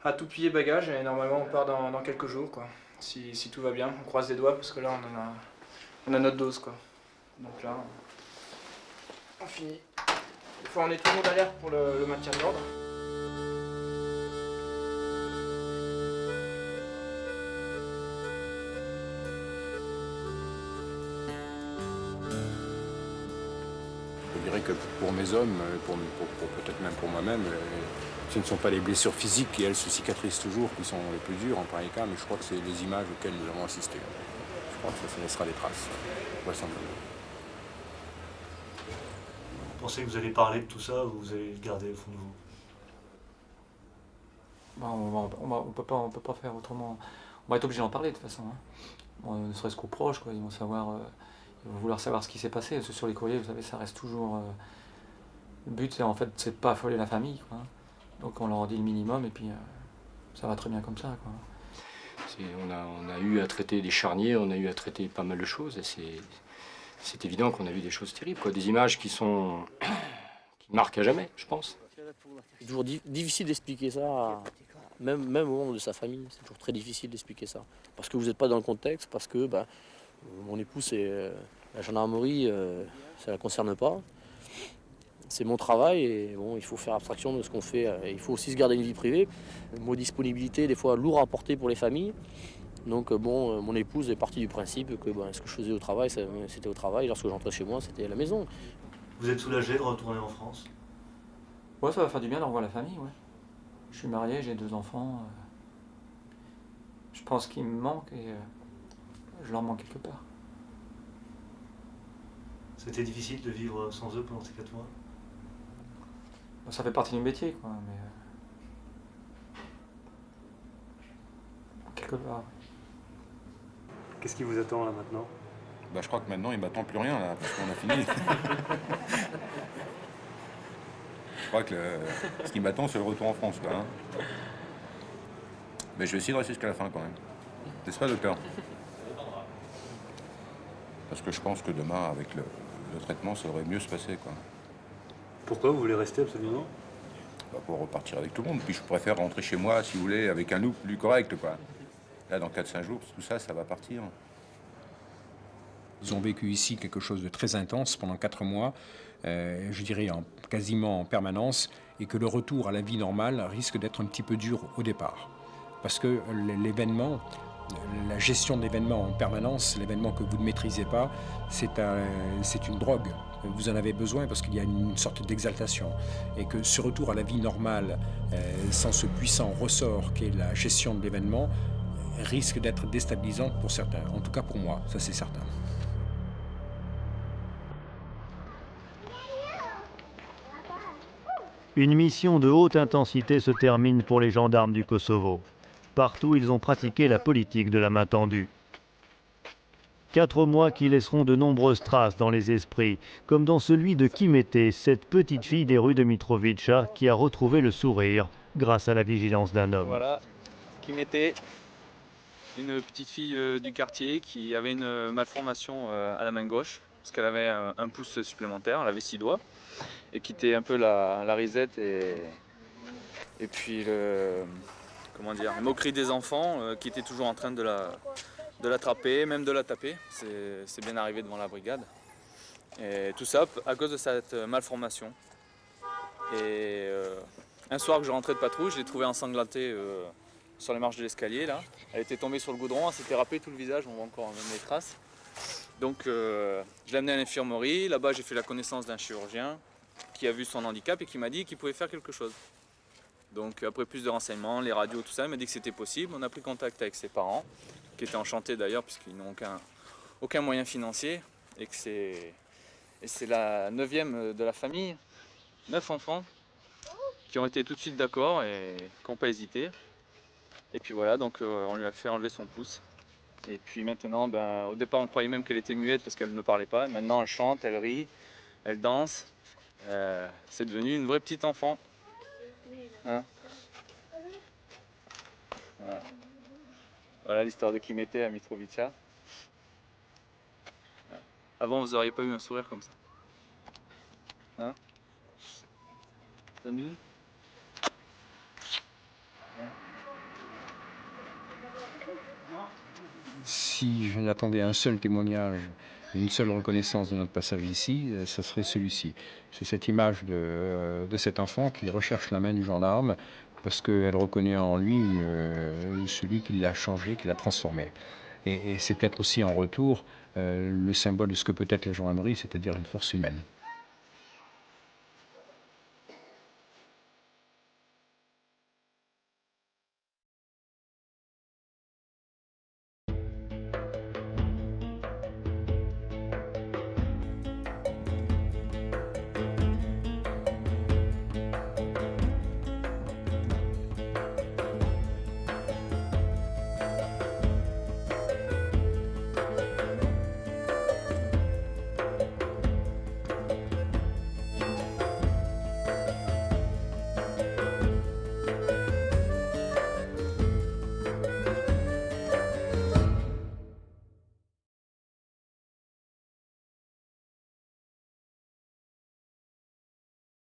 Speaker 13: à tout plier bagages et normalement on part dans quelques jours, quoi. Si tout va bien, on croise les doigts parce que là on a notre dose, quoi. Donc là, on finit. Des fois on est tout le monde alerte pour le maintien de l'ordre.
Speaker 6: Je dirais que pour mes hommes, peut-être même pour moi-même, ce ne sont pas les blessures physiques qui, elles, se cicatrisent toujours, qui sont les plus dures en pareil cas, mais je crois que c'est les images auxquelles nous avons assisté. Je crois que ça laissera des traces, vraisemblablement.
Speaker 8: Vous pensez que vous allez parler de tout ça ou vous allez le garder au fond de vous?
Speaker 4: On peut pas faire autrement. On va être obligé d'en parler de toute façon. Hein. Bon, ne serait-ce qu'aux proches, quoi. Ils vont vouloir savoir ce qui s'est passé. Parce que sur les courriers, vous savez, ça reste toujours. Le but, c'est en fait, c'est de pas affoler la famille, quoi. Donc on leur en dit le minimum et puis ça va très bien comme ça, quoi.
Speaker 15: On a eu à traiter des charniers, on a eu à traiter pas mal de choses et c'est évident qu'on a vu des choses terribles, quoi. Des images qui marquent à jamais, je pense.
Speaker 20: C'est toujours difficile d'expliquer ça, même au membre de sa famille, c'est toujours très difficile d'expliquer ça. Parce que vous n'êtes pas dans le contexte, parce que mon époux, c'est la gendarmerie, ça ne la concerne pas. C'est mon travail et bon, il faut faire abstraction de ce qu'on fait. Il faut aussi se garder une vie privée. Le mot disponibilité, des fois lourd à porter pour les familles. Donc bon, mon épouse est partie du principe que ce que je faisais au travail, c'était au travail. Lorsque j'entrais chez moi, c'était à la maison.
Speaker 8: Vous êtes soulagé de retourner en France?
Speaker 4: Ouais, ça va faire du bien de revoir la famille, ouais. Je suis marié, j'ai 2 enfants. Je pense qu'ils me manquent et je leur manque quelque part.
Speaker 8: C'était difficile de vivre sans eux pendant ces 4 mois?
Speaker 4: Ça fait partie du métier, quoi, mais quelque part.
Speaker 8: Qu'est-ce qui vous attend là maintenant?
Speaker 9: Je crois que maintenant il m'attend plus rien là, parce qu'on a fini. Je crois que ce qui m'attend c'est le retour en France, quoi, hein. Mais je vais essayer de rester jusqu'à la fin quand même. N'est-ce pas, docteur? Parce que je pense que demain avec le traitement ça devrait mieux se passer, quoi.
Speaker 8: Pourquoi vous voulez rester absolument?
Speaker 9: Pour repartir avec tout le monde. Puis je préfère rentrer chez moi, si vous voulez, avec un look plus correct, quoi. Là, dans 4-5 jours, tout ça, ça va partir.
Speaker 6: Ils ont vécu ici quelque chose de très intense pendant 4 mois, je dirais quasiment en permanence, et que le retour à la vie normale risque d'être un petit peu dur au départ. Parce que l'événement, la gestion de l'événement en permanence, l'événement que vous ne maîtrisez pas, c'est une drogue. Vous en avez besoin parce qu'il y a une sorte d'exaltation. Et que ce retour à la vie normale, sans ce puissant ressort qu'est la gestion de l'événement, risque d'être déstabilisant pour certains. En tout cas pour moi, ça c'est certain.
Speaker 2: Une mission de haute intensité se termine pour les gendarmes du Kosovo. Partout, ils ont pratiqué la politique de la main tendue. 4 mois qui laisseront de nombreuses traces dans les esprits, comme dans celui de Kimete, cette petite fille des rues de Mitrovica qui a retrouvé le sourire grâce à la vigilance d'un homme.
Speaker 4: Voilà, Kimete, une petite fille du quartier qui avait une malformation à la main gauche, parce qu'elle avait un pouce supplémentaire, elle avait 6 doigts, et qui était un peu la risette et puis comment dire, la moquerie des enfants qui étaient toujours en train de l'attraper, même de la taper. C'est bien arrivé devant la brigade. Et tout ça à cause de cette malformation. Et un soir que je rentrais de patrouille, je l'ai trouvé ensanglanté sur les marches de l'escalier là. Elle était tombée sur le goudron, elle s'était râpée tout le visage, on voit encore même les traces. Donc je l'ai amenée à l'infirmerie, là-bas j'ai fait la connaissance d'un chirurgien qui a vu son handicap et qui m'a dit qu'il pouvait faire quelque chose. Donc après plus de renseignements, les radios, tout ça, il m'a dit que c'était possible. On a pris contact avec ses parents, qui étaient enchantés d'ailleurs puisqu'ils n'ont aucun moyen financier et que c'est la 9e de la famille, 9 enfants qui ont été tout de suite d'accord et qui n'ont pas hésité. Et puis voilà, donc on lui a fait enlever son pouce. Et puis maintenant, au départ on croyait même qu'elle était muette parce qu'elle ne parlait pas. Maintenant elle chante, elle rit, elle danse. C'est devenu une vraie petite enfant. Hein, voilà l'histoire de qui mettait à Mitrovica. Avant vous n'auriez pas eu un sourire comme ça. Hein, t'as vu?
Speaker 6: Si je n'attendais un seul témoignage, une seule reconnaissance de notre passage ici, ce serait celui-ci. C'est cette image de cet enfant qui recherche la main du gendarme parce qu'elle reconnaît en lui celui qui l'a changé, qui l'a transformé. Et c'est peut-être aussi en retour le symbole de ce que peut être la gendarmerie, c'est-à-dire une force humaine.